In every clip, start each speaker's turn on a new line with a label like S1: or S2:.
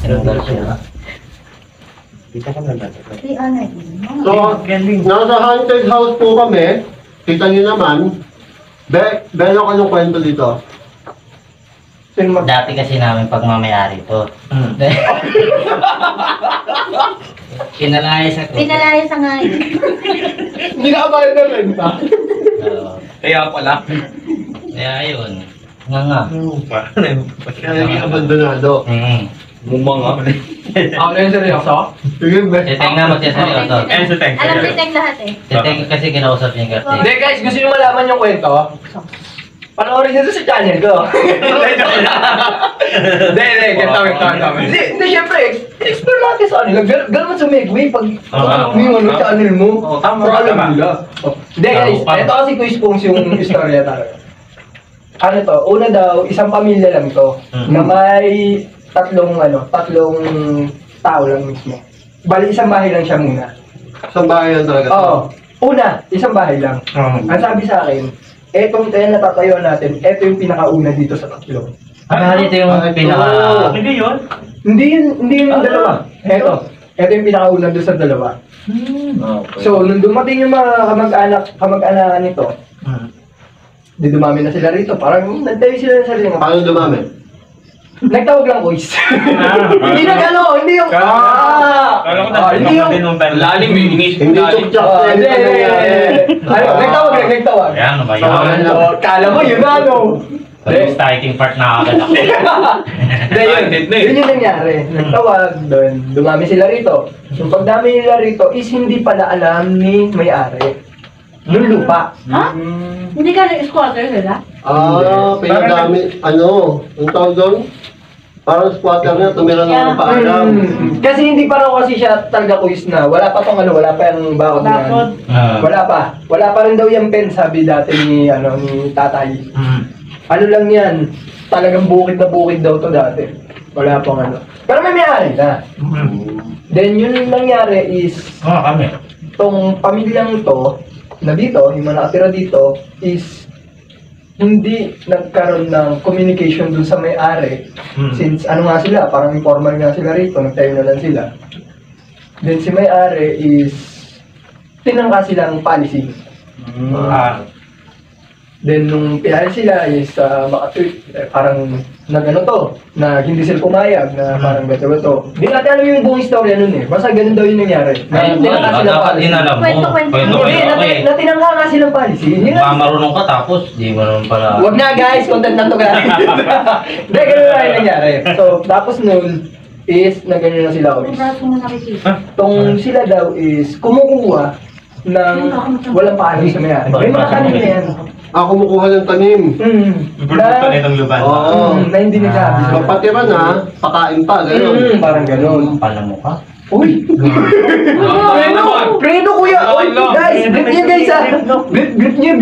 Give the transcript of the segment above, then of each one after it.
S1: Tinanggal siya.
S2: Kita ka na dati.
S3: So, nasa haunted house po kami. Kita niyo naman. Beno, anong kwento dito?
S1: Dati kasi namin pagmamayari to. Pinalayas ako.
S4: Pinalayas ang ngayon.
S2: Hindi na kabayan na renta.
S5: Kaya pala.
S1: Kaya yun. Nga.
S3: Kaya naging abandonado.
S5: Mumanga.
S2: Ako na yung seryoso?
S3: Sige, be.
S1: Si Teng na magsaseryoso.
S5: Eh, sa thanks.
S4: Alam si Teng lahat eh.
S1: Si Teng kasi kinausap niya yung Gartek.
S2: Hindi guys, gusto nyo malaman yung kwento? Panoorin nyo sa channel ko. Hindi, ganito. Hindi, syempre, explore natin sa kanila. Gano'n sumigwi pag yung channel mo. Para alam nila. Hindi guys, ito kasi Quiz Pongs yung istorya talaga. Ano to, una daw, isang pamilya lang to, na may tatlong tao lang mismo. Bali, isang bahay lang siya muna.
S3: Isang bahay lang talaga.
S2: Oo. Una, isang bahay lang. Ang sabi sa akin, etong kaya natatayuan natin, eto yung pinakauna dito sa tatlo.
S1: Ito yung pinaka...
S5: Hindi yun?
S2: Hindi yung dalawa. Eto yung pinakauna doon sa dalawa. So, nung dumating yung mga kamag-anak nito, di dumami na sila rito. Parang nagtayo sila sa sarili.
S3: Paano dumami?
S2: Nagtawag lang boys. Hindi na gano'n, hindi yung...
S5: Kala ko
S2: hindi yung...
S5: lalim yung inisip
S3: Hindi
S5: lalim.
S3: chok-chok.
S2: Nagtawag.
S1: Ayan, ano ba yun?
S2: Kala mo yun na, no?
S1: Starting part na agad ako.
S2: Yun yung nangyari. Nagtawag doon, dumami sila rito. Yung pagdami nila rito is hindi pala alam ni may-ari. Yung lupa.
S4: Ha? Hindi ka nag-squatter sila?
S3: Pinagamit, yung tawag doon? Parang squatter na, tumira na ng paalam.
S2: Kasi hindi pa raw kasi siya talaga quiz na. Wala pa tong wala pa yung bakod na yan. Wala pa. Wala pa rin daw yung pen, sabi dati ni tatay. Ano lang yan, talagang bukid na bukid daw to dati. Wala pang Pero may may-ari na. Then yun nangyari is,
S1: Kami.
S2: tong pamilyang to, na dito, yung mga nakatira dito, is hindi nagkaroon ng communication dun sa may-ari. Since nga sila, parang informal nga sila rito, nagtayo na lang sila. Then si may-ari is tinangka silang policy. Then nung pinali sila is parang na hindi sila pumayag na parang gato-gato. Hindi natin alam yung buong istorya nun eh. Basta ganun daw yung nangyari. Tinangka silang policy. Hindi, natinangka nga silang policy.
S1: Marunong ka tapos, di mo naman pala...
S2: Huwag na guys, content na to guys. Hindi, ganun na yung nangyari. So, tapos nun is nagano na sila ulit. Tong sila daw is kumukuha ng walang paalam sa may-ari. May mga tanim na yan.
S3: Kumukuha ng tanim.
S5: Gusto nitong luban.
S2: Na hindi nagsabi.
S3: Magpatira na, pakain pa, gano'n.
S2: Parang gano'n.
S1: Palang mo ka?
S2: Uy! Preno kuya! Uy, guys! Grip niyo guys ha! Grip niyo!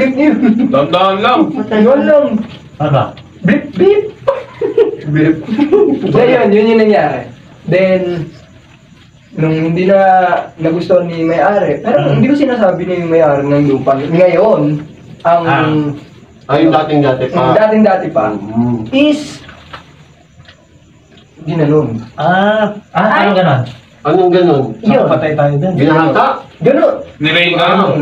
S5: Tandaan lang.
S2: Yun lang.
S1: Ano?
S2: Beep! Yun yung nangyari. Then, nung hindi na nagustuhan ni may-ari, pero hindi ko sinasabi ni may-ari ng lupa. Ngayon,
S3: yung dating-dati pa.
S2: Dating-dati pa, is ginanong.
S1: Anong ganon?
S3: Anong ganun?
S2: Yun.
S5: Patay tayo dun.
S3: Ginahanta?
S2: Ganon.
S5: Ni Reagan.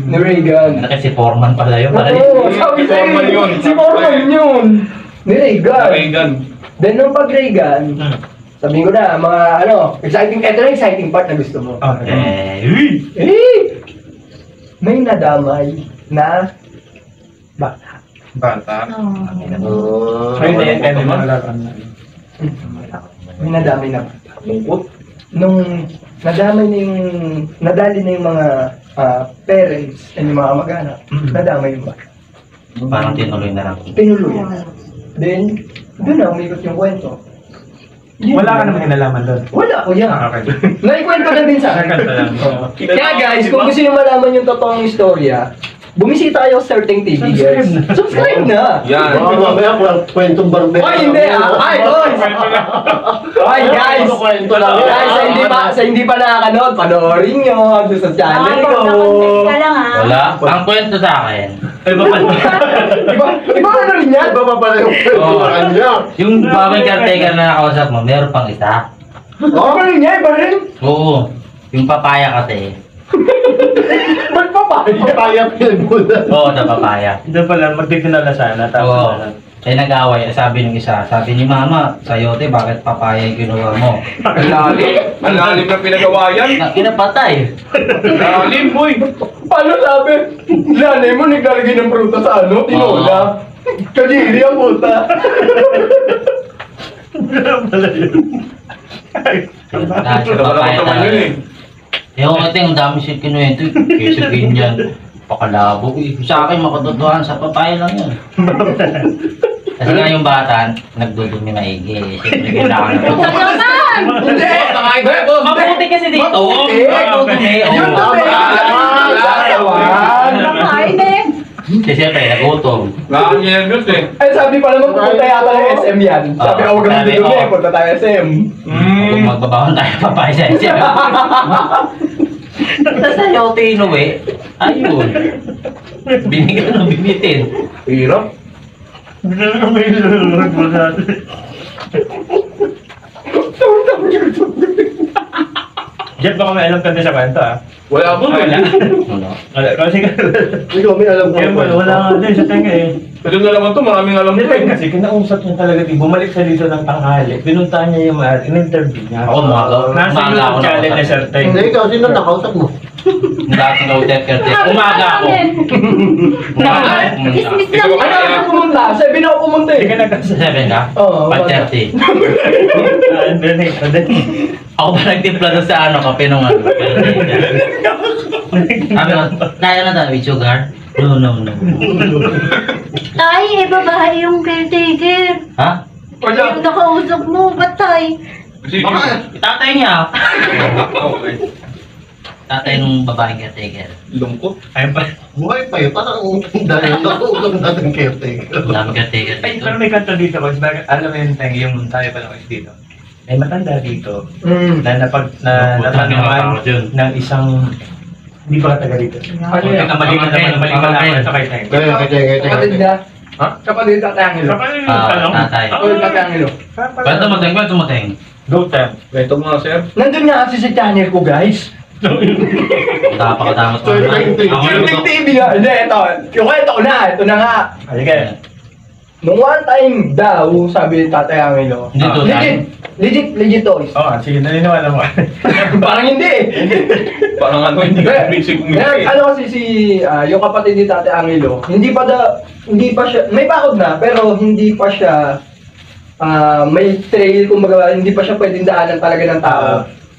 S2: Reagan.
S1: Kasi si Foreman pala yun.
S2: Oo, sabi sa'yo.
S5: Foreman yun.
S2: Si Foreman yun. Ni
S5: Reagan.
S2: Then nung pag Reagan, sabihin ko na, mga exciting, ito na exciting part na gusto mo. May nadamay na bata. May nadamay na bata. Nung nadali na yung mga parents and yung mga kamag-anak, nadamay yung bata.
S1: Parang tinuloy na lang.
S2: Tinuloy. Then, doon na umikot yung kwento.
S5: Wala ka naman kinalaman doon.
S2: Wala ko yan. Naikwento na din sa akin. Kaya guys, kung gusto nyo malaman yung totoong istorya, bumisita kayo sa Certain TV guys. Subscribe na!
S5: Yan.
S3: Mamaya kwentong barber.
S2: Hindi boys! Guys!
S3: Kwento lang.
S2: Guys, sa hindi pa nakakanood, panoorin nyo doon sa channel ko.
S4: Content ka lang
S1: Wala. Ang kwento sa akin,
S5: Iba pala.
S2: Iba ano rin yan?
S3: Iba pa pala yung kwentuhan niya.
S1: Yung bagong caretaker na nakausap mo, meron pang isa.
S2: Iba rin yan, iba rin.
S1: Oo. Yung papaya kasi.
S2: Ba't papaya?
S3: Papaya pinagmula.
S1: Oo, na papaya.
S5: Hindi pala, magtitinala sana.
S1: Oo.
S5: Tapos
S1: Eh nag-away, sabi ng isa, sabi ni mama, sayote, bakit papaya yung ginawa mo?
S5: ang lalim na pinagawa yan.
S1: Na, kinapatay.
S5: Lalim, boy.
S2: Paano sabi? Nanay mo naglalagay ng prutas sa ano? Tinola. Kadiri ang puta.
S5: Pala yun.
S1: Dahil sa
S5: Wala
S1: papaya
S5: naman
S1: talaga.
S5: yun eh.
S1: Eh ako ate, ang dami siya kinuwento. Kesa ganyan. Pakalabo. Sa akin, makatotohan sa papaya lang yan. Kasi nga yung bata, nagdudumi maigi. Siyempre, kailangan na
S4: Ito naman!
S2: Hindi!
S1: Mabuti kasi dito. Nagdudumi.
S2: Yun na ba? Sasawan.
S4: Nakain eh.
S1: Kasi siyempre, nagutom.
S5: Ganyan yun eh.
S2: Ay, sabi pala mo, pupunta yata ng SM yan. Sabi,
S1: Oo,
S2: huwag kang
S1: sabi,
S2: dudumi,
S1: oo.
S2: punta tayo SM.
S1: Kung magbabawang tayo papaya sa isip. Tapos na yung tinuwi. Ayun. Binigyan ng binitin.
S5: Hirap.
S3: Jeff,
S5: baka may alam ka din sa kwento ah.
S6: Wala po
S5: Wala.
S1: Ano?
S5: Wala. Kasi
S3: Ikaw, may alam ko.
S5: wala nga din sa tenga eh.
S6: Ito na naman to, maraming alam
S5: Hindi
S6: to eh.
S5: kasi kinausap niya talaga, bumalik siya dito ng tanghali. Binuntahan niya yung in-interview niya.
S1: Ako,
S5: Nasa
S1: umaga
S5: yung
S1: ako
S5: challenge na
S1: nakausap.
S5: certain.
S3: Hindi, ikaw, sino nakausap mo?
S1: Dating hotel caretaker. Umaga ako. Umaga ako pumunta.
S4: Dismiss
S6: Ikaw
S4: lang
S6: ba
S2: Ano
S4: yan.
S2: ako pumunta? 7 ako pumunta
S5: Hindi ka
S2: eh.
S5: nagkasa.
S1: 7 ka?
S2: Oo,
S1: 5:30.
S5: Hindi.
S1: Ako pa nagtimpla doon sa ano, kape nung ano. Sabi ko, kaya na tayo with sugar? No.
S4: Tay, eh babae yung caretaker.
S1: Ha?
S2: Wala.
S4: Yung nakausap mo, ba't tay?
S6: Sige.
S1: Tatay niya.
S6: Okay.
S1: Tatay nung babaeng caretaker.
S6: Lungkot.
S5: Ayun pa.
S3: Buhay pa yun. Parang dahil natulog natin caretaker.
S1: Daming caretaker
S5: Ay,
S1: dito.
S5: pero may kanto dito. Kasi alam mo yung tenga, yung tayo pa lang kasi dito. May matanda dito
S2: Mm.
S5: na natanungan
S1: Yun.
S5: ng isang hindi ba taga dito?
S2: Ano yan?
S5: Mali sa kay Teng.
S3: Kaya,
S2: Kapatid na. Ha? Kapatid tatayangilo.
S5: Kapag yung
S1: Ah,
S5: tanong,
S1: tatay.
S2: Kapatid tatayangilo.
S1: Kwento mo, Teng. Kwento mo, Teng.
S5: Go Teng.
S6: Ito mga sir.
S2: Nandun nga kasi sa channel ko, guys.
S1: Tapos
S3: So,
S1: mo naman.
S3: Teng,
S1: Ako
S2: Yung
S1: yung
S2: TV nga. Hindi, ito. Yung kwento ko na. Ito na nga.
S5: Halika.
S2: Nung one time daw, sabi ni Tatay Angelo.
S1: Dito,
S2: Legit to.
S5: Oo, sige, naniniwala mo.
S2: Parang hindi eh.
S6: Parang ano, hindi ka basic
S2: Ngayon, ano kasi yung kapatid ni Tate Angelo, hindi pa siya, may bakod na, pero hindi pa siya, may trail, kumbaga, hindi pa siya pwedeng daanan talaga ng tao.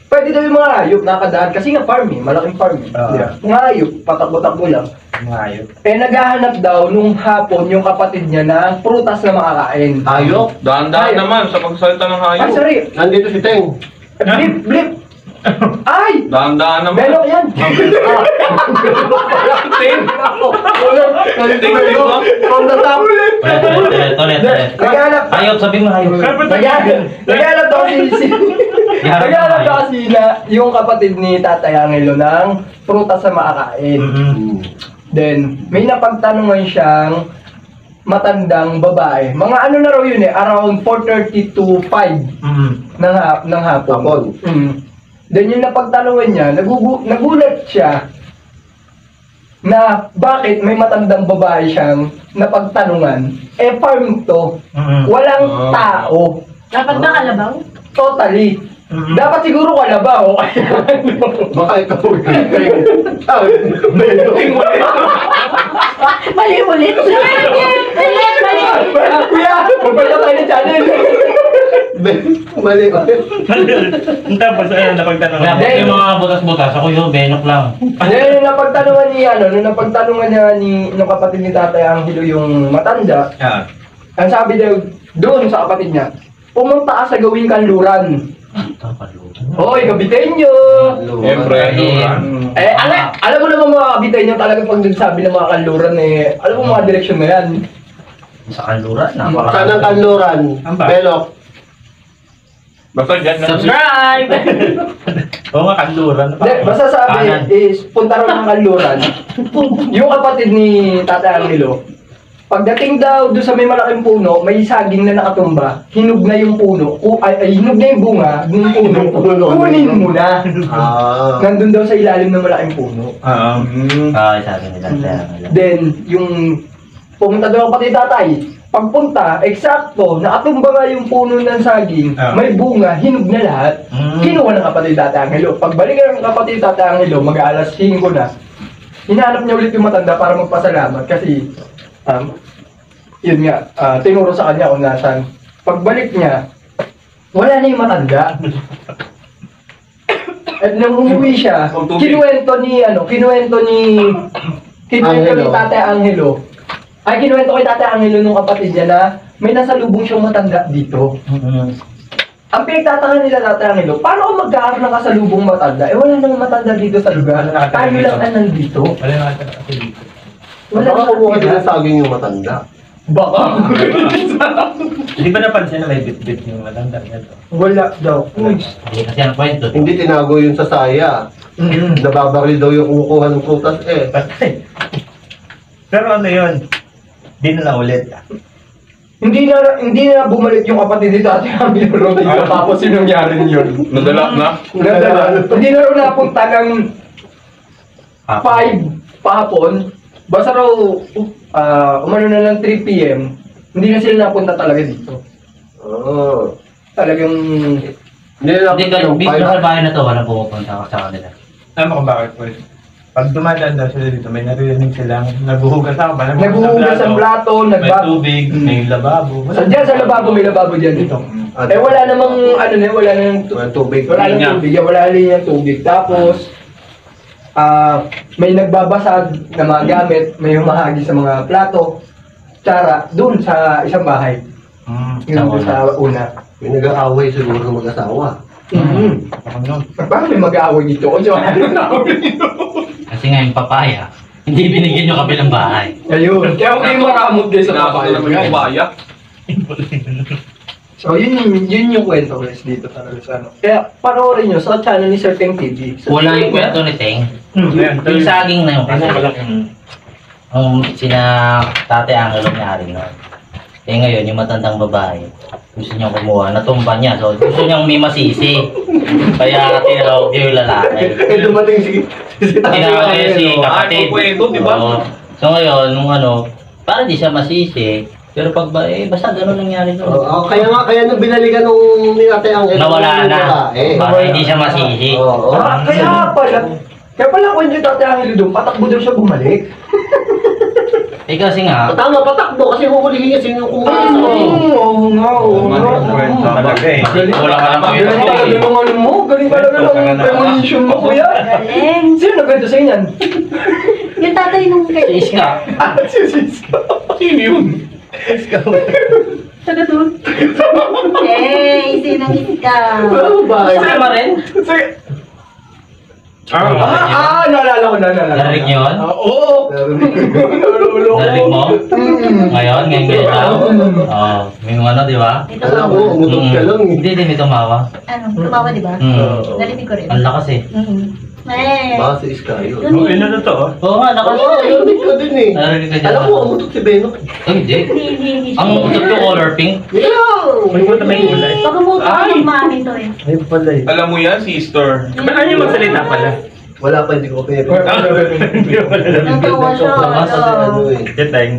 S2: Pwede daw yung mga hayop nakadaan, kasi nga farm eh, malaking farm eh. Mga hayop, patakbo-takbo lang.
S5: Ngayon.
S2: Eh, naghahanap daw nung hapon yung kapatid niya ng prutas na makakain.
S3: Hayop.
S6: Dahan-dahan naman sa pagsalita ng
S2: Ay,
S6: hayop.
S2: sorry.
S3: Nandito si Teng.
S2: Blip. Ay!
S6: Dahan-dahan naman.
S2: Belok yan.
S6: Ting! Ting, di ba?
S2: From the top.
S1: Ulit.
S2: Naghahanap.
S1: Hayop, sabi mo hayop.
S2: Naghahanap daw Naghahanap daw kasi na yung kapatid ni Tatay Angelo ng prutas na makakain. Then, may napagtanungan siyang matandang babae. Mga ano na raw yun eh, around 4:30 to 5 ng hapon. Then yung napagtanungan niya, nagulat siya na bakit may matandang babae siyang napagtanungan. Eh farm to, walang tao.
S4: Dapat ba kalabaw?
S2: Totally. Dapat siguro kalabaw.
S3: Baka ikaw.
S4: Mali ulit. Mali.
S2: Kuya, magpalita tayo ng channel.
S3: Mali ba?
S5: Tapos, ayun, napagtanong.
S1: Kaya yung mga butas-butas, ako yung benok lang.
S2: Then, nung napagtanungan niya nung kapatid ni Tatay Angelo yung matanda, ang sabi daw doon sa kapatid niya, pumunta ka sa gawing kanluran. Hoy, kabitenyo!
S6: Siyempre,
S2: Alam mo naman mga kabitenyo talaga pag nagsabi ng mga kanluran eh, alam mo mga direksyon na yan.
S1: Sa kanluran,
S3: Saan ang kanluran?
S5: Ang ba?
S3: Belok.
S6: Basta dyan na.
S5: Subscribe! Oo nga, kanluran.
S2: Hindi, basta sabi
S1: Kanan.
S2: is, punta raw ng kanluran. Yung kapatid ni Tata Angelo, pagdating daw doon sa may malaking puno, may saging na nakatumba, hinog na yung puno, hinog na yung bunga ng puno, kunin mo na.
S3: Ah.
S2: Nandun daw sa ilalim ng malaking puno.
S1: Sabi nila.
S2: Then, yung pumunta daw ang pati tatay, pagpunta, eksakto, nakatumba nga yung puno ng saging, may bunga, hinog na lahat, kinuha ng kapatid Tata Angelo. Pagbalik ng kapatid Tata Angelo, mag-aalas 5 na, hinahanap niya ulit yung matanda para magpasalamat kasi, yun nga, tinuro sa kanya kung nasan. Pagbalik niya, wala na yung matanda. At nang umuwi siya, kinuwento ni Tata Angelo. Ay, kinuwento kay Tata Angelo nung kapatid niya na may nasalubong siyang matanda dito. Ang pinagtataka nila Tata Angelo, paano kung magkakaroon ng kasalubong matanda? Eh wala nang matanda dito sa lugar. Tayo lang ang nandito.
S5: Wala na kasi dito.
S2: Wala
S3: Baka
S2: nang
S3: kumuha din
S2: nakatira.
S3: ng saging yung matanda.
S2: Baka.
S5: Hindi ba napansin na may bit-bit yung matanda nito?
S2: Wala daw. Uy.
S1: Hindi kasi ang kwento.
S3: Hindi tinago yun sa saya. Nababaril daw yung kumukuha ng prutas eh.
S5: Patay. Pero ano yun? Di na ulit.
S2: Hindi na bumalik yung kapatid ni Tata Angelo dito tapos yung nangyari yun.
S6: Nadala na.
S2: Hindi na raw napunta ng 5 pahapon. Basta raw umano na ng 3 PM. Hindi na sila napunta talaga dito.
S3: Oo.
S2: Talagang
S3: Hindi na
S1: Hindi ka, dito sa bahay na to, walang pumupunta sa kanila.
S5: Alam mo kung bakit po? Pag dumadaan daw sila dito, may naririnig silang naghuhugas ako ba?
S2: naghuhugas ang plato,
S5: May
S2: nagbago.
S5: tubig, may lababo.
S2: Diyan sa lababo, may lababo dyan dito. Eh wala namang wala nang
S3: Walang tubig.
S2: wala nang tubig, wala linyang tubig. Tapos may nagbabasag na mga gamit, may humahagi sa mga plato, tsara, dun sa isang bahay. Yung dun sa una.
S3: May nag-aaway siguro ng mag-asawa.
S2: Paano may mag-aaway dito? O diyan, ano nag-aaway dito?
S1: Kasi nga yung papaya, hindi binigyan yung kabilang bahay.
S2: Ayun. Kaya huwag kayong makamot guys sa papaya.
S6: Nakakalaman yung baya.
S2: So yun yung kwento guys dito talaga sa ano. Kaya panoorin nyo sa channel ni Sir Teng TV.
S1: Wala yung kwento ni Teng.
S5: Ayan,
S1: Yung saging na yun. Kasi
S5: malaking
S1: sina Tate Angelo nangyari nun. Eh ngayon, yung matandang babae, gusto niyang kumuha, natumba niya. So gusto niyang may masisi. Kaya tinawag niya yung lalaki.
S3: Eh dumating si
S1: Tinawag niya si kapatid.
S6: Ay, kwento, di ba?
S1: Oo. So ngayon, nung parang di siya masisi. Pero pag basta ganun nangyari doon.
S3: Kaya nung binalikan nung ni Ate Angelo.
S1: Nawala na.
S3: Eh.
S1: Para hindi siya masisi.
S3: Oo.
S2: Kaya pala kung yung Tate Angelo doon, patakbo daw siya bumalik.
S1: Eh kasi nga,
S3: Tama, patakbo kasi huhulihin niya sino yung kumuha sa
S2: Oo nga.
S5: Talaga eh.
S1: wala ka naman
S2: Galing talaga ng ano mo, galing talaga ng premonition mo kuya.
S4: Galing.
S2: Sino nagkwento sa inyan?
S4: Yung tatay nung
S1: si Iska.
S2: Si Cisco.
S6: Sino yun?
S4: taga doon. Eh, sinong ikaw?
S3: Ano ba?
S1: Sama rin?
S2: Naalala ko na.
S1: Narinig niyo yun?
S2: Oo.
S1: Narinig mo? Ngayon daw? Oo. May di ba?
S4: May
S3: Alam
S4: tumawa.
S3: mo, umutot ka lang eh.
S1: Hindi, may tumawa.
S4: Ano, tumawa di ba? Narinig ko rin.
S1: Ang lakas eh.
S4: Eh.
S3: Baka si Iska yun.
S5: Oo, yun na totoo.
S1: Oo nga, lakas.
S3: Oo, narinig ka din eh.
S1: Narinig ka dyan.
S3: Alam mo, umutot si Benok.
S1: Hindi.
S4: Hindi.
S1: Ang utot ko color pink.
S5: May puto may kulay.
S4: Baka mo
S6: Ay!
S4: umamin to eh.
S5: Ay, pala eh.
S6: Alam mo yan, sister.
S5: Ba't ano yung magsalita pala?
S3: Wala pa, hindi ko pinipin.
S5: Hindi ko pala alam.
S4: Natawa siya.
S3: Lakas kasi ano eh.
S5: Jeteng.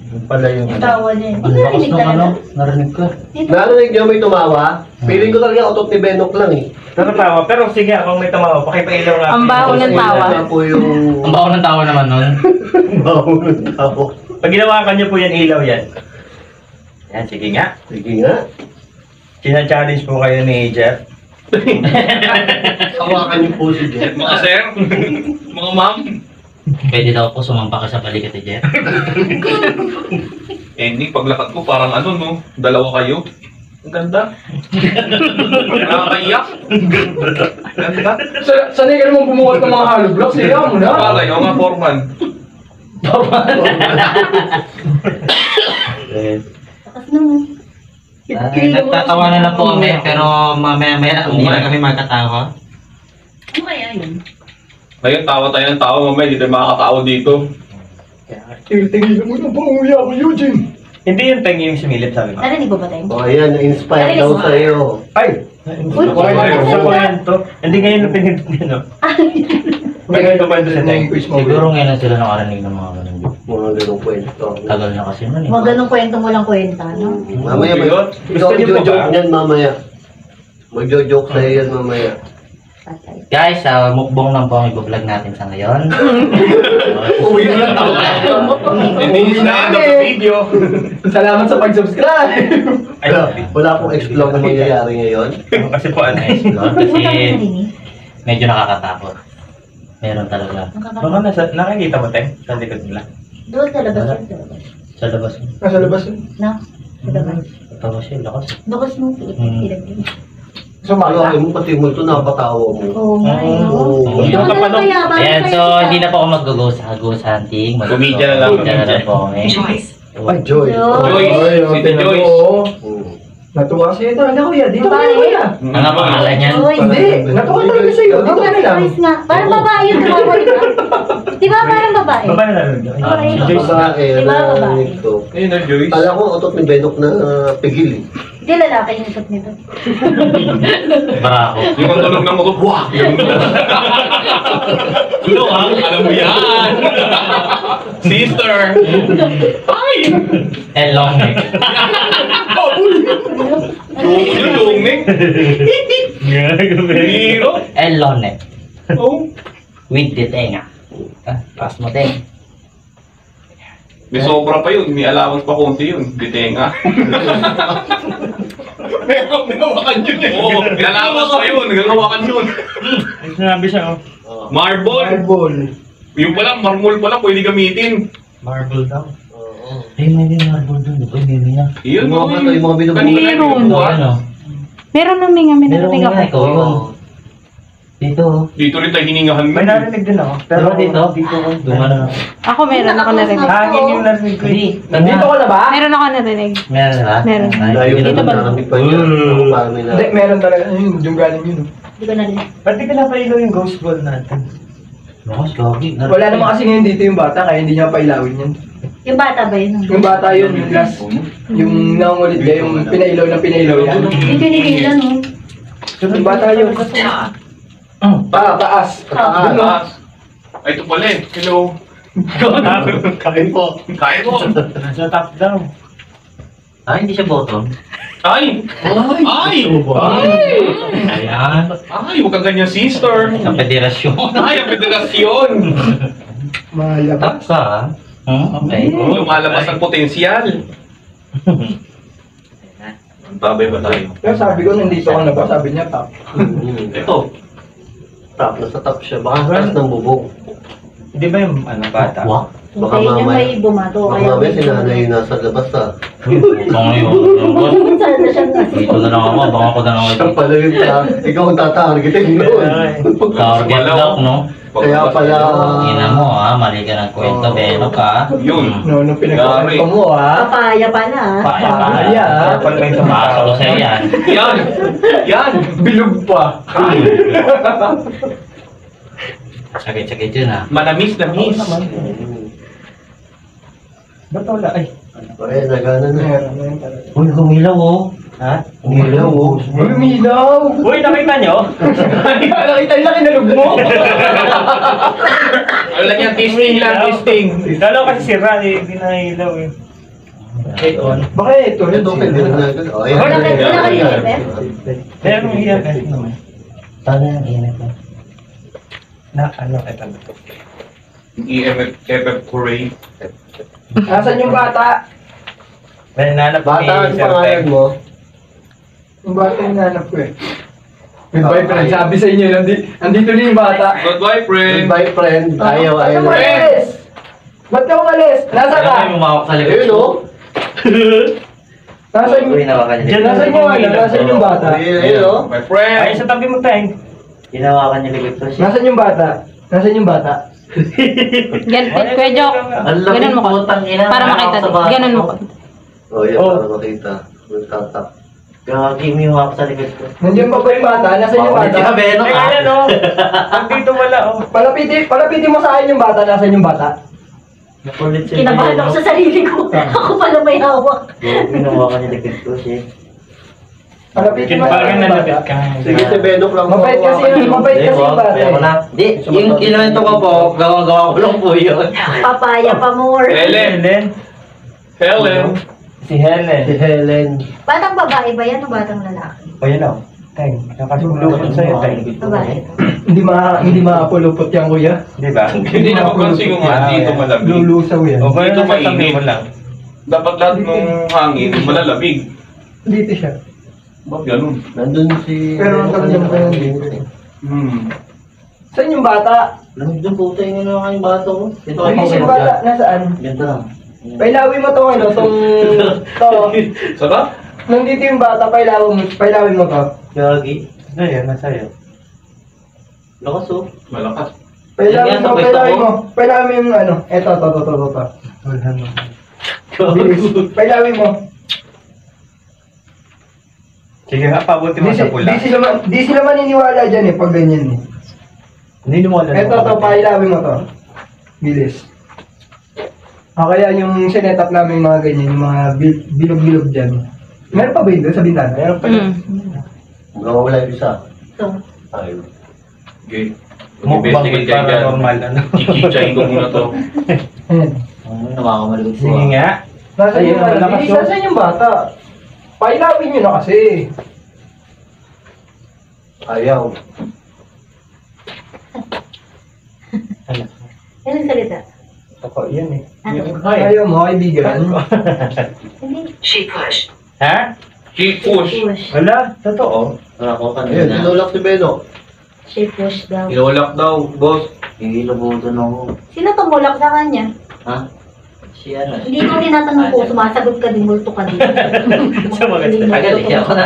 S5: Yung pala yung
S4: Yung tawa niya.
S1: Ang lakas ng narinig ko.
S3: Narinig niyo may tumawa? Feeling ko talaga utot ni Benok lang eh.
S5: Nakatawa. Pero sige, kung may tumawa, pakipailaw nga.
S4: Ang baho ng tawa.
S3: Wala po yung...
S1: Ang baho ng tawa naman nun.
S3: baho ng tao.
S5: Pag ginawa niyo po yan, ilaw yan. Yan, sige nga.
S3: Sige nga.
S5: Sina-challenge po kayo ni Jeff.
S3: Hawakan niyo po si Jeff.
S6: Mga sir, mga ma'am.
S1: Pwede daw po sumampa ka sa balikat ni Jeff.
S6: Ni paglakad ko parang ano no, dalawa kayo. Ang ganda. Nakakaiyak. Ganda.
S2: Sanay ka naman bumuhat ng mga hollow blocks, siya mo na.
S6: Palay, o nga foreman.
S4: Takas naman.
S1: Nagtatawanan na po kami, pero mamaya-maya hindi na kami magkatawa.
S4: Ano kaya yun?
S6: Ngayon, tawa tayo ng tao, mamaya, hindi tayo makakatawa dito.
S2: Tingin mo na panguya ko, Eugene.
S5: Hindi yung tengi yung sumilip sabi mo.
S4: Narinig ba ba tayo?
S3: O ayan, na-inspire daw sa'yo.
S2: Ay!
S4: Uy,
S5: Sa kwento. Hindi ngayon yung pinipin, no? Pagkakita pa ito sa tengi.
S1: Siguro ngayon na sila nakarinig ng mga ganun.
S3: Mga ganong kwento.
S1: Tagal na kasi nun eh.
S4: Mga ganong kwento mo lang kwenta, no?
S3: Mamaya,
S5: Gusto niyo pa
S3: joke
S5: ba?
S3: niyan mamaya. Magjo-joke sa'yo yan mamaya.
S4: Patay.
S1: Guys, mukbang lang po ang i-vlog natin sa ngayon.
S2: Uwi na lang ako.
S6: Hindi na end of the video.
S2: Salamat sa pag-subscribe.
S5: Ay,
S3: Wala akong explore na mangyayari ngayon.
S5: kasi po ano eh.
S1: Kasi
S4: Huwag ka narinig.
S1: medyo nakakatakot. Meron talaga.
S5: Baka nakikita mo, Teng? Sa likod nila.
S4: Doon sa labas yun, sa labas.
S1: Sa labas.
S2: Nasa labas yun.
S4: No? Sa labas.
S1: Tawa siya, lakas.
S4: Bukas mo, ilag yun.
S2: Sumala.
S3: Ano mo pati mo ito, napatawa mo.
S4: Oo nga, eh, no?
S3: Oo.
S4: Ikaw na lang kaya, bakit
S1: Ayan,
S4: kaya
S1: so
S4: kita?
S1: hindi na po ako mag-ghost hunting.
S6: Comedian na lang.
S1: Comedian na lang po kami.
S3: Ay, Joy.
S6: Joyce. Si Tita Joyce.
S3: Mm.
S2: Natuwa siya talaga, kuya. Dito ka na, kuya.
S1: Ano pangalan niyan?
S4: Joyce.
S2: Hindi, natuwa talaga sa'yo. Dito ka na lang.
S4: Joyce nga. Parang babae yun, di ba? Di ba parang babae?
S5: Babae na lang.
S4: Okay.
S5: Si Joyce.
S3: Babae,
S4: Di ba, babae?
S3: narinig ko.
S6: Ayun na, Joyce.
S3: Kala ko, otot ni Benok na pigil eh.
S4: Hindi lalaki yung isot nito.
S1: Barako.
S6: Yung ang tunog ng mga, wah! Ano ang alam mo yan? Sister! Ay!
S1: And long neck.
S6: Yung lungning. Hero.
S1: And long neck.
S6: Oh.
S1: With the tenga. Pas mo tenga.
S6: May sobra pa yun. May allowance pa konti yun. Bitenga. May hawakan yun eh. Oo, may allowance pa yun. May hawakan yun.
S5: Ay, sinabi siya, oh.
S6: Marble.
S2: Marble.
S6: Yung pala, marmol pala, pwede gamitin.
S5: Marble daw.
S3: Oo.
S1: Ay, may marble doon. Ito, may na.
S6: Yun,
S3: Yung mga
S6: oh,
S3: bato, yung mga binubuhay.
S6: Kanina,
S7: Meron.
S6: binubuhat.
S1: Ano?
S7: Meron na nga, may
S1: Meron
S7: narating
S1: nga
S7: ako.
S1: ikaw yun. Dito.
S6: Dito rin tayo hiningahan mo.
S5: May narinig din ako. Pero
S1: Dito?
S5: dito ko.
S1: Dumana.
S7: Ako meron ako narinig.
S5: Hangin yung narinig ko.
S1: Hindi.
S2: Dito ka na ba?
S7: Meron ako narinig.
S1: Meron ba?
S7: Meron.
S1: Ay,
S3: Layo na
S7: Dito ba?
S3: namin pa niya. Ang paano nila.
S2: Hindi, meron talaga. Yun, yung galing yun.
S4: Hindi ko narinig.
S5: Ba't di ka napailaw yung ghost ball natin?
S1: Lakas, gagi.
S2: Wala naman kasi ngayon dito yung bata, kaya hindi niya pailawin yan.
S4: Yung bata ba yun?
S2: Yung bata yun, yung last. Yung nangungulit niya, yung pinailaw na pinailaw yan.
S4: Yung tinigil no?
S2: Yung bata yun. Taas.
S3: Taas.
S6: Taas. Ay, ito pala eh. Hello.
S3: Kain po.
S6: Kaya mo.
S5: Nasa top down.
S1: Ah, hindi siya bottom.
S6: Ay! Ay!
S1: Ayan.
S6: Ay, huwag kang ganyan, sister.
S1: Sa federasyon.
S6: Ay, ang federasyon.
S2: Malabas.
S1: Tap ka, ah. Okay.
S6: Lumalabas ang potensyal. Babay ba tayo?
S2: Pero sabi ko, nandito ka na ba? Sabi niya, top.
S6: Ito.
S3: Top, nasa top siya. Baka taas ng bubong.
S5: Hindi ba yung ano, bata?
S1: Wah.
S3: Baka
S4: Hintayin niya
S3: mamaya.
S4: may bumato.
S3: Baka mamaya si nanay yung nasa labas ah.
S1: Kung yun.
S4: Saan na siya nasa?
S1: Dito na lang ako. Baka ko na lang
S3: Siya
S1: ako.
S3: pala yung ikaw ang tatargetin doon.
S1: Target lock, no?
S3: Kaya pala.
S1: Ina mo, ah. Mali ka ng kwento, Beno ka.
S6: Yun.
S2: No, nung pinagkakalito mo, ha?
S4: Papaya pala.
S1: Paya pa.
S2: Papaya, ah.
S5: Pag may
S1: Pasok ko
S5: tumatawa.
S1: sa'yo yan.
S6: Yan! Yan!
S2: Bilog pa.
S1: Sakit-sakit yun, ah.
S6: Manamis na miss.
S5: Ba't wala? Ay.
S3: Ay, nagana na.
S2: Meron na yun talaga.
S1: Uy, gumilaw, oh.
S5: Ha?
S3: Umilaw oh.
S2: Lumilaw!
S5: Uy, nakita nyo?
S2: Nakita yung laki na lug mo!
S6: Wala niya, testing lang, testing.
S5: Dalaw kasi si Ran, eh. Hindi nailaw eh. Okay, on.
S2: Baka ito rin.
S3: Ito, pwede na agad. Oh, ayan.
S4: Wala kayo- wala kayo,
S3: Ayan.
S4: Beb?
S5: Pero iyan kasi naman.
S1: Paano yung init mo?
S5: Na, ano, eto ba?
S6: EFF Hooray.
S2: Nasaan yung bata?
S5: May nanap
S3: Bata, ano
S5: Sir
S3: pangalan
S5: Teng.
S3: mo?
S2: Yung bata yung nanap ko eh. Goodbye friend, sabi sa inyo, nandito na yung bata.
S6: Goodbye, friend.
S3: Goodbye friend. Ayaw, ayaw.
S2: Ba't ka umalis? Ba't ka umalis? Nasaan ka?
S1: Ano yung umawak sa likod?
S3: Ayun oh.
S2: Nasaan
S1: Uy, nawakan niya.
S2: Nasaan yung ano? Nasaan yung bata?
S3: Ayun, ayun oh.
S6: My friend.
S5: Ay, sa tabi mo, Teng.
S1: Hinawakan niya likod ko siya.
S2: Nasaan yung bata? Nasaan yung bata?
S7: Kuya Jok.
S3: Ang
S7: Ganun
S3: laking
S7: mo ko.
S3: putang ina.
S7: Para makita.
S3: Sa bata.
S7: Ganun mo ko.
S3: Oh, yan,
S5: Oh.
S3: para makita. Nagtatak.
S1: Gagi mo yung hawak sa likod ko.
S2: Nandiyan pa ba yung bata? Nasaan yung
S1: Hindi ka
S2: bata?
S1: Beno
S5: Ay,
S1: ka.
S5: ayan o. Nandito wala o.
S2: Palapitin mo sa akin yung bata. Nasaan yung bata?
S1: Nakulit siya.
S4: Kinabahan ako sa sarili ko. Ako pala may hawak.
S1: Ginawa ka niya likod ko siya.
S2: Palapitin mo sa
S5: Parang
S2: akin yung
S5: nalapit
S2: bata.
S5: ka.
S3: Sige, si Benok lang.
S2: Mabait kasi yung bata.
S1: Pero na. Di, yung kinuwento ko po, gawa-gawa ko lang po yun.
S4: Papaya pa more.
S6: Helen! Helen!
S5: Si Helen.
S3: Si Helen.
S4: Batang babae ba yan o batang lalaki?
S5: O yan o. Teng, nakatulupot sa'yo, Teng.
S4: Babae.
S2: Hindi makapulupot yan, kuya.
S5: Di ba?
S6: Hindi naman kasi yung nga dito malamig.
S2: Lulusaw yan.
S5: O kaya
S6: Dito
S5: nasasabi
S6: mainit.
S5: mo lang.
S6: Dapat lahat ng hangin malalamig.
S2: Dito siya.
S6: Ba't ganun?
S3: Nandun si...
S2: Pero ang tagal naman kayo dito. Saan yung bata?
S1: Lamig doon po tayo nga kayong bato ko. Ito
S2: Yung yung bata, nasaan?
S1: Ganito lang.
S2: Pailawin mo tong ano, tong... To.
S6: Sarap?
S2: Nandito yung bata, pailawin mo to.
S1: Gagi.
S5: Sa'yo, nasa'yo.
S1: Lakas oh.
S6: Malakas.
S2: Pailawin
S1: Yan,
S2: mo,
S1: sabay
S2: pailawin
S1: to.
S2: mo. Pailawin mo yung ano. Eto, to.
S5: Wala mo.
S2: Bilis. Pailawin mo.
S5: Sige, pabuti mo sa pula.
S2: Di sila maniniwala dyan pag ganyan eh.
S5: Hindi mo alam.
S2: Eto, pailawin mo to. Bilis. Kaya yung sinetap namin yung mga ganyan, yung mga bilog-bilog dyan. Meron pa ba yun doon sa bintana? Meron pa.
S3: Wala yung isa.
S4: Ito.
S3: Ayun.
S6: Okay.
S5: Mukbang
S6: Investigate kayo
S5: para
S6: dyan.
S5: normal, ano?
S6: Kikitsahin ko muna to.
S2: Ayan.
S1: Nakakamaligod ko.
S5: Sige nga.
S2: Nasaan
S5: Ayun,
S2: yung bata?
S5: malakas
S2: Bilis,
S5: yun.
S2: nasaan yung bata? Pailawin nyo na kasi.
S3: Ayaw.
S4: Yan ang salita.
S5: Toko, yan eh.
S4: Ano?
S2: Ayaw mo, kaibigan.
S4: Hindi.
S5: Ha?
S6: She push.
S4: Push.
S5: Wala, totoo.
S1: Ako
S3: Ayun,
S1: kanina.
S3: tinulak si Benok.
S4: She push daw.
S6: Ilolak daw, boss.
S1: Hihilabutan ako.
S4: Sino tumulak sa kanya?
S1: Ha? Si ano?
S4: Hindi ko tinatanong ko, sumasagot ka din, multo ka din.
S5: Sumagot ka.
S1: Tagal, ako na.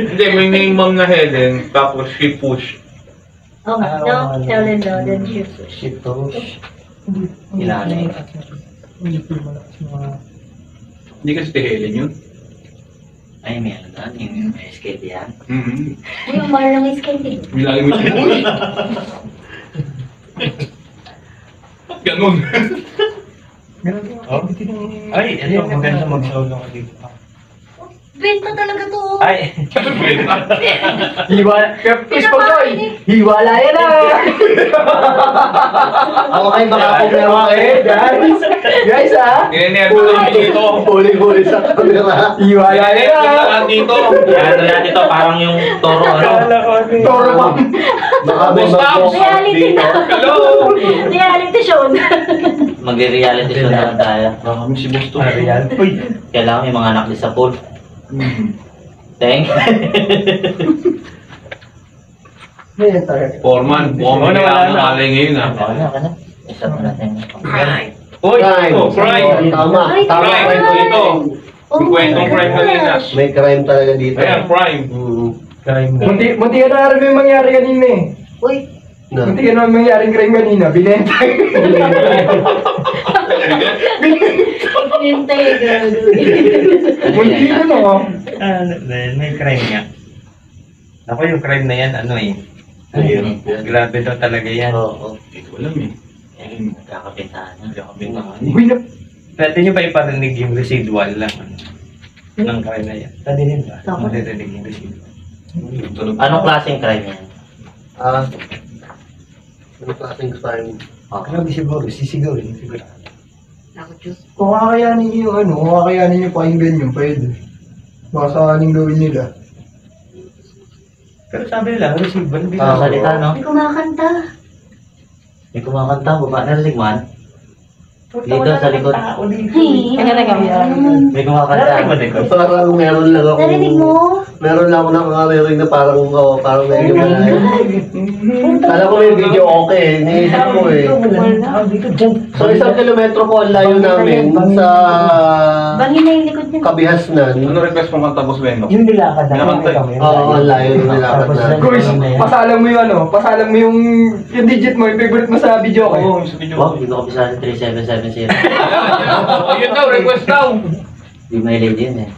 S6: Hindi, may name ma'am na Helen, tapos she push.
S4: Oh, no, tell them daw, then she push.
S5: Shito.
S1: Ilanay.
S6: Hindi kasi si Helen yun.
S1: Ay, may ano doon. Yung may skate yan.
S4: Uy, ang mahal ng skating.
S6: Hindi lagi mo si push. Ba't ganun?
S5: Oh? Ay, ito, maganda mag-solo ka dito.
S4: Benta talaga to. oh.
S5: Ay!
S2: Hiwala. Ispotoy. Hiwala yan ah.
S3: Ako kayo baka ako meron
S2: Okay, guys. Guys ah.
S6: Ninenervo namin dito.
S3: Huli-huli sa camera.
S2: Hiwala yan
S6: Ninenervo
S2: ah.
S6: namin dito.
S1: Ano natin ito, parang yung toro ano.
S5: Akala ko ano.
S2: Toro pa.
S3: Baka may
S6: Stop!
S3: mag-box
S4: Reality
S3: dito.
S4: na.
S6: Hello!
S4: Reality show na.
S1: Magre-reality show na lang tayo.
S6: Kami si boss to.
S5: Arial. Uy!
S1: Kailangan may mga anak din sa pool. Teng.
S2: Ayan tayo.
S6: Foreman,
S5: Wala
S6: kaya
S5: na.
S6: ang alay ngayon ah.
S1: Okay na. Isa pa natin.
S5: Uy!
S3: Crime.
S6: Oh, crime.
S3: Tama.
S4: Ay,
S3: Tama
S6: Crime
S3: kwento
S6: dito.
S4: Oh
S6: Yung kwentong crime kanina.
S3: May crime talaga dito.
S6: Ayan, crime.
S5: Crime na.
S2: Munti ka na rin yung mangyari kanina eh.
S4: Uy,
S3: Na.
S2: Munti ka na mangyaring crime kanina. Binenta.
S4: hintay, girl.
S2: Munti ka na oh.
S5: May crime nga. Ako yung crime na yan, ano eh.
S1: Ayun.
S5: Grabe daw talaga yan.
S1: Oo.
S6: Hindi ko alam eh.
S1: Kakapintahan
S6: Hindi
S1: na.
S6: ako bintangan
S2: Uy na.
S5: Pwede nyo ba iparinig yung residual lang? Ng crime na yan? Pwede nyo ba?
S4: Tama.
S5: Maririnig yung residual.
S1: Anong klaseng crime yan?
S3: Ano klaseng crime?
S5: Grabe siguro, sisigawin. Siguro.
S2: Kung kakayanin niyo yung ano, kung kakayanin niyo pakinggan yun, pwede. Baka sakaling gawin nila.
S5: Pero sabi nila, residual. Hindi
S3: Ah,
S5: na
S1: Salita no?
S4: May kumakanta.
S1: May kumakanta, baba narinig man. Dito sa likod.
S4: Hey,
S7: Teka, teka.
S1: May kumakanta.
S5: Narinig mo din ko?
S3: Parang meron lang ako.
S4: Narinig mo?
S3: Meron lang ako nakakarinig na parang, parang medyo malayo. Kala ko yung video okay, iniisip ko eh. So 1 kilometro po ang layo namin sa
S4: Bangin na yung likod niya.
S3: Kabihasnan.
S6: Ano request mo kanta, Boss Beno?
S5: Yung nilakad na
S6: Nakantay.
S3: Oo, ang layo ng nilakad namin.
S2: Guys, pasalang mo yung ano, pasalang mo yung digit mo, yung favorite mo sa video ko.
S6: Oo, yung sa video.
S1: Wow, hindi ko kabisa sa 3770.
S6: Ayun daw, request daw.
S1: Di may lady yun eh.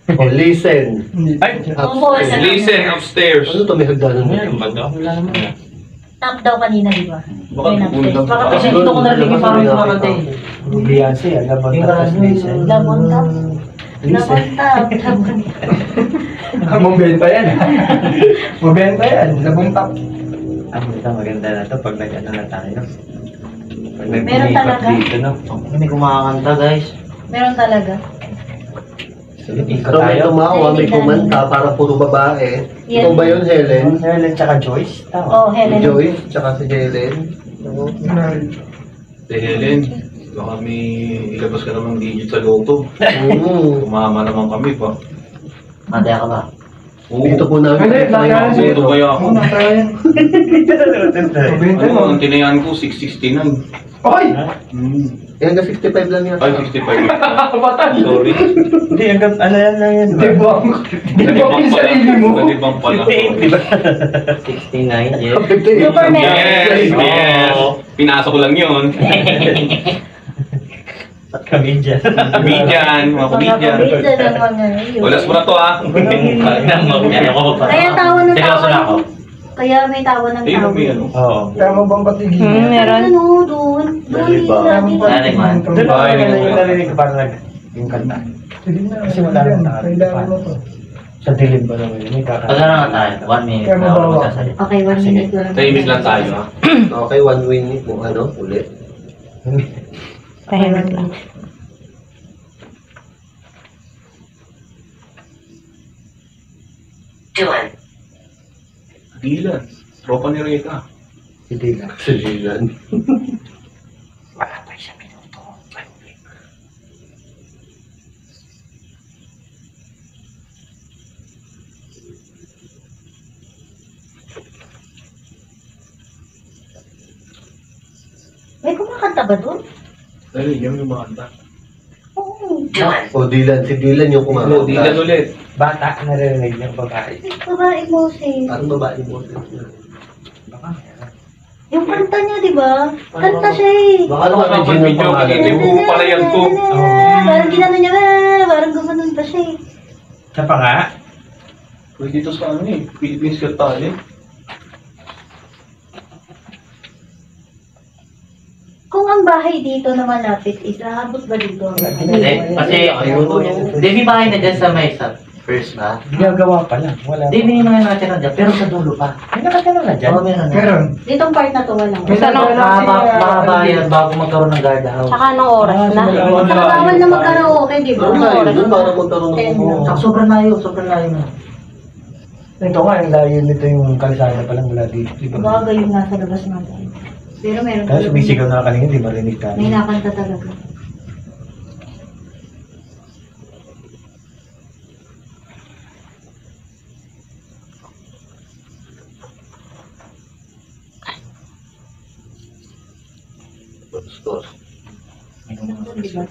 S3: O, listen.
S5: Ay!
S3: Upstairs.
S6: Listen upstairs.
S3: Ano ito? May hagdanan mo.
S5: Meron ba daw? Wala naman ah.
S4: Top daw kanina, di ba?
S6: Baka
S4: Yun, upstairs.
S6: pupunta.
S4: Baka
S1: Kasi dito ko narinig yung parang yung kumakanta eh.
S5: Beyonce, alam mo tapos listen.
S4: Labon top. Labon top. Labon
S2: Mabenta yan. Mabenta yan. Labong top.
S5: Ito maganda na to pag nag-ano na tayo. Pag
S4: Meron talaga?
S5: dito, no?
S1: May kumakanta guys.
S4: Meron talaga.
S5: Ikot
S3: So, may
S5: tayo.
S3: tumawa, may kumanta para puro babae.
S4: Yes.
S3: Ito ba yun, Helen?
S5: Helen tsaka Joyce? Tama.
S4: Oh,
S3: Si
S4: Helen.
S3: Joyce, tsaka si Helen.
S6: Si Helen, baka may ilabas ka namang digit sa loto. Umama naman kami pa.
S1: Madaya ka ba?
S6: Oo.
S3: Dito po namin.
S2: Hindi, nakakaya siya.
S6: Ito kaya ako.
S2: Mabenta
S6: Ano,
S2: mo.
S6: ang tinayaan ko, 669.
S2: Ay!
S3: Yan, hanggang 65 lang yan.
S6: 565.
S2: Kapatan.
S6: Sorry.
S5: Hindi, hanggang ano yan lang yan.
S2: Di ba? Di ba ang sarili mo?
S6: Nalibang pala.
S5: 69, yes.
S4: Superman.
S6: Yes, yes. Pinasok ko lang yun.
S5: At kami dyan.
S6: Comedian, mga comedian.
S4: Kabisa ng mga yun.
S6: Walas mo na to ah.
S4: Kaya tawa ng
S1: Seryoso
S4: tawa.
S1: na ako.
S4: Kaya may tawa ng
S6: Ayun,
S4: tawa.
S6: may ano.
S5: Oo.
S2: Tama bang patigil?
S7: Meron.
S4: Ano, doon. Doon.
S5: Diba?
S1: Dali man.
S5: Doon ako narinig ko parang yung kanta.
S2: Sige na.
S5: Kasi wala nang nakakita.
S2: Kailangan mo to.
S5: Sa dilim ba naman yun? May
S1: Pag
S5: kakanta.
S1: ano nga tayo, 1 minute
S2: Kaya
S1: na ako
S2: mabawa.
S1: magsasalita.
S4: Okay, 1 minute lang.
S6: Tahimik lang tayo ah.
S3: Okay, one minute mo, ano, ulit.
S7: Tahimik lang.
S6: Dilan. Tropa ni Reka.
S5: Hindi lang.
S3: Sa Jilan.
S4: May kumakanta ba doon?
S6: Dali, yan yung makanta.
S4: Oo.
S3: O, Dylan. Si Dylan yung kumanta.
S6: Oo, Dilan ulit.
S5: Bata, narinig ng babae.
S4: Babae Moses.
S3: Parang babae mo.
S5: Baka
S4: Yung kanta niya, di ba? Kanta siya eh.
S3: Baka
S6: Ano
S3: naman
S6: ka
S3: may
S6: video
S3: Gino
S6: kasi
S3: pangalan.
S6: hindi mo pala yan to.
S4: Parang ginano niya, parang gumanon pa siya eh.
S5: Siya pa nga.
S6: Pwede dito sa ano eh. Philippines Got Talent.
S4: Kung ang bahay dito na malapit is, aabot ba dito?
S1: Hindi, kasi hindi may bahay na dyan sa may sa first ba?
S5: Ginagawa pa lang. Wala
S1: Hindi,
S5: pa.
S1: may mga nakatira dyan, pero sa dulo pa.
S5: May nakatira na dyan.
S1: Oo, meron na.
S2: Meron.
S4: Ditong part na to walang.
S2: May
S7: Sa ano?
S1: Mahaba yan bago magkaroon ng guard house.
S7: Saka anong oras na?
S4: Saka bawal na magkaraoke, di ba?
S3: Pero tayo dun para magkaroon
S4: Ten.
S3: ng...
S1: Saka sobrang layo na.
S5: Ito nga, yung layo nito yung kalsada pa lang mula dito. Di ba?
S4: Bagay yung nasa labas natin. Pero meron
S5: Kaya sumisigaw na kanina, hindi marinig ka.
S4: May nakanta talaga.
S3: Score.
S4: Di ba?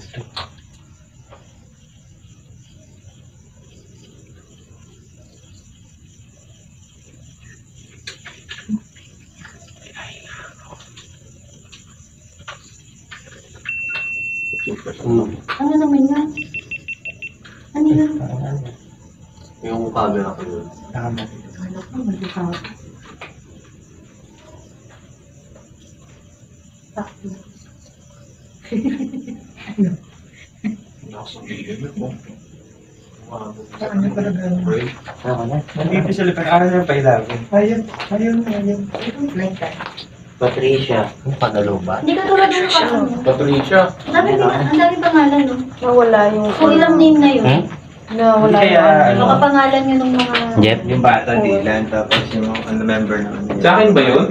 S4: Ano naman yan? Ano yan?
S3: Yung camera ko yun.
S5: Tama.
S4: Ano ko, magkakaw. Takbo.
S6: Lakas ng bigay mo.
S2: Ano talaga?
S1: Tama na.
S5: Nandito sila pag-aral na pa ilagin.
S2: Ayun. Ayun. Ayun.
S4: Like that.
S1: Patricia.
S3: Yung panalo ba?
S4: Hindi ka tulad ng ano.
S6: Patricia.
S4: Ang dami pangalan, no?
S7: Nawala yung...
S4: So, ilang name na yun?
S7: Nawala
S5: Hindi
S7: yung...
S5: kaya,
S4: Baka pangalan yun ng mga...
S1: Jeff.
S5: Yung bata, Dylan, tapos yung member naman.
S6: Sa akin ba yun?